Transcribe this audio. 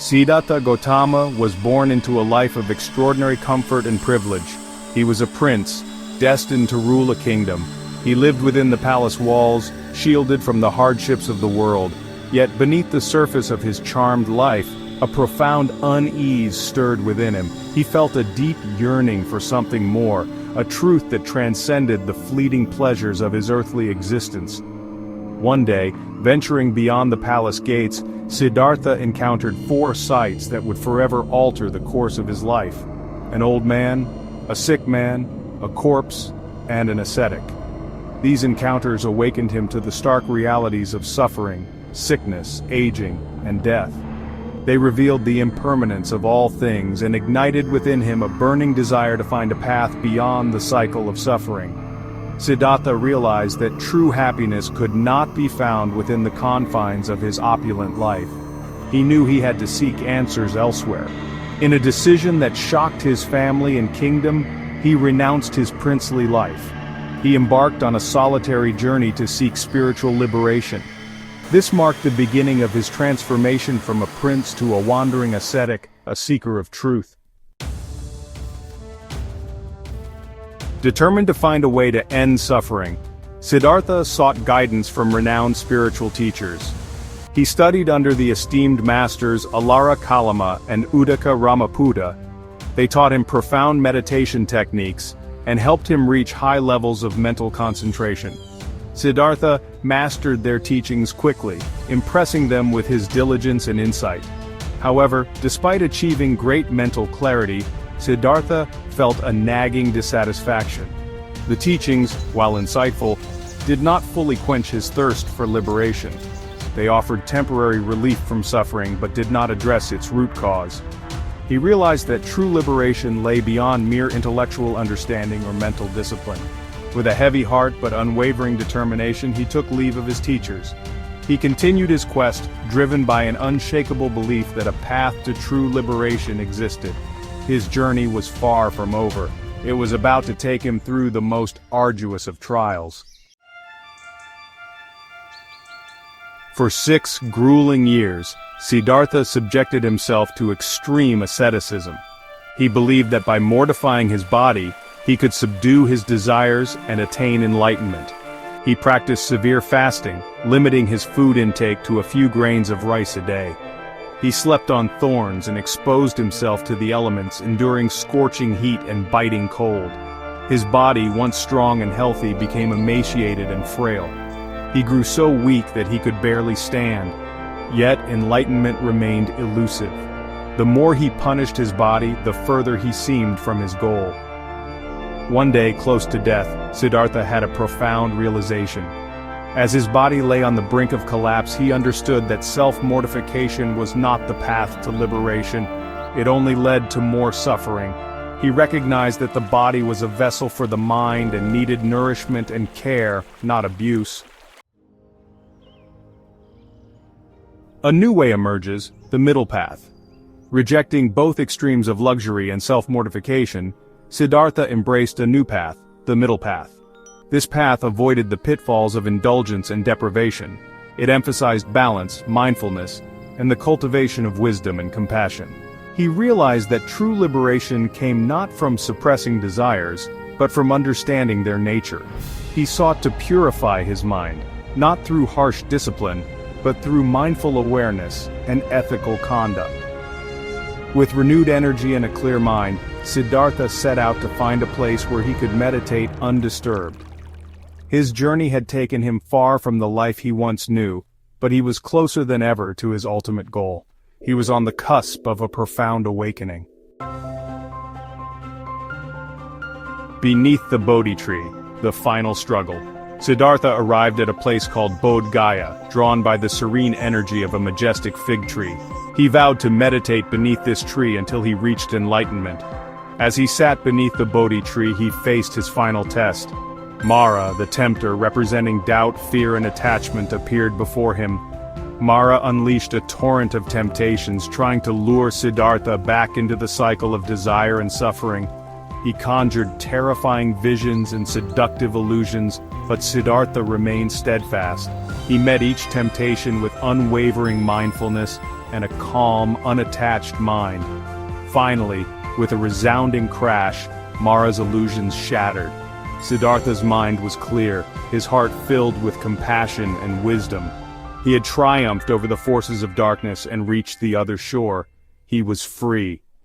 Siddhartha Gautama was born into a life of extraordinary comfort and privilege. He was a prince, destined to rule a kingdom. He lived within the palace walls, shielded from the hardships of the world. Yet beneath the surface of his charmed life, a profound unease stirred within him. He felt a deep yearning for something more, a truth that transcended the fleeting pleasures of his earthly existence. One day, venturing beyond the palace gates, Siddhartha encountered 4 sights that would forever alter the course of his life: an old man, a sick man, a corpse, and an ascetic. These encounters awakened him to the stark realities of suffering, sickness, aging, and death. They revealed the impermanence of all things and ignited within him a burning desire to find a path beyond the cycle of suffering. Siddhartha realized that true happiness could not be found within the confines of his opulent life. He knew he had to seek answers elsewhere. In a decision that shocked his family and kingdom, he renounced his princely life. He embarked on a solitary journey to seek spiritual liberation. This marked the beginning of his transformation from a prince to a wandering ascetic, a seeker of truth. Determined to find a way to end suffering, Siddhartha sought guidance from renowned spiritual teachers. He studied under the esteemed masters Alara Kalama and Uddaka Ramaputta. They taught him profound meditation techniques and helped him reach high levels of mental concentration. Siddhartha mastered their teachings quickly, impressing them with his diligence and insight. However, despite achieving great mental clarity, Siddhartha felt a nagging dissatisfaction. The teachings, while insightful, did not fully quench his thirst for liberation. They offered temporary relief from suffering but did not address its root cause. He realized that true liberation lay beyond mere intellectual understanding or mental discipline. With a heavy heart but unwavering determination, he took leave of his teachers. He continued his quest, driven by an unshakable belief that a path to true liberation existed. His journey was far from over. It was about to take him through the most arduous of trials. For 6 grueling years, Siddhartha subjected himself to extreme asceticism. He believed that by mortifying his body, he could subdue his desires and attain enlightenment. He practiced severe fasting, limiting his food intake to a few grains of rice a day. He slept on thorns and exposed himself to the elements, enduring scorching heat and biting cold. His body, once strong and healthy, became emaciated and frail. He grew so weak that he could barely stand. Yet enlightenment remained elusive. The more he punished his body, the further he seemed from his goal. One day, close to death, Siddhartha had a profound realization. As his body lay on the brink of collapse, he understood that self-mortification was not the path to liberation. It only led to more suffering. He recognized that the body was a vessel for the mind and needed nourishment and care, not abuse. A new way emerges, the middle path. Rejecting both extremes of luxury and self-mortification, Siddhartha embraced a new path, the middle path. This path avoided the pitfalls of indulgence and deprivation. It emphasized balance, mindfulness, and the cultivation of wisdom and compassion. He realized that true liberation came not from suppressing desires, but from understanding their nature. He sought to purify his mind, not through harsh discipline, but through mindful awareness and ethical conduct. With renewed energy and a clear mind, Siddhartha set out to find a place where he could meditate undisturbed. His journey had taken him far from the life he once knew, but he was closer than ever to his ultimate goal. He was on the cusp of a profound awakening. Beneath the Bodhi tree, the final struggle. Siddhartha arrived at a place called Bodh Gaya, drawn by the serene energy of a majestic fig tree. He vowed to meditate beneath this tree until he reached enlightenment. As he sat beneath the Bodhi tree, he faced his final test. Mara, the tempter, representing doubt, fear, and attachment, appeared before him. Mara unleashed a torrent of temptations, trying to lure Siddhartha back into the cycle of desire and suffering. He conjured terrifying visions and seductive illusions, but Siddhartha remained steadfast. He met each temptation with unwavering mindfulness, and a calm, unattached mind. Finally, with a resounding crash, Mara's illusions shattered. Siddhartha's mind was clear, his heart filled with compassion and wisdom. He had triumphed over the forces of darkness and reached the other shore. He was free.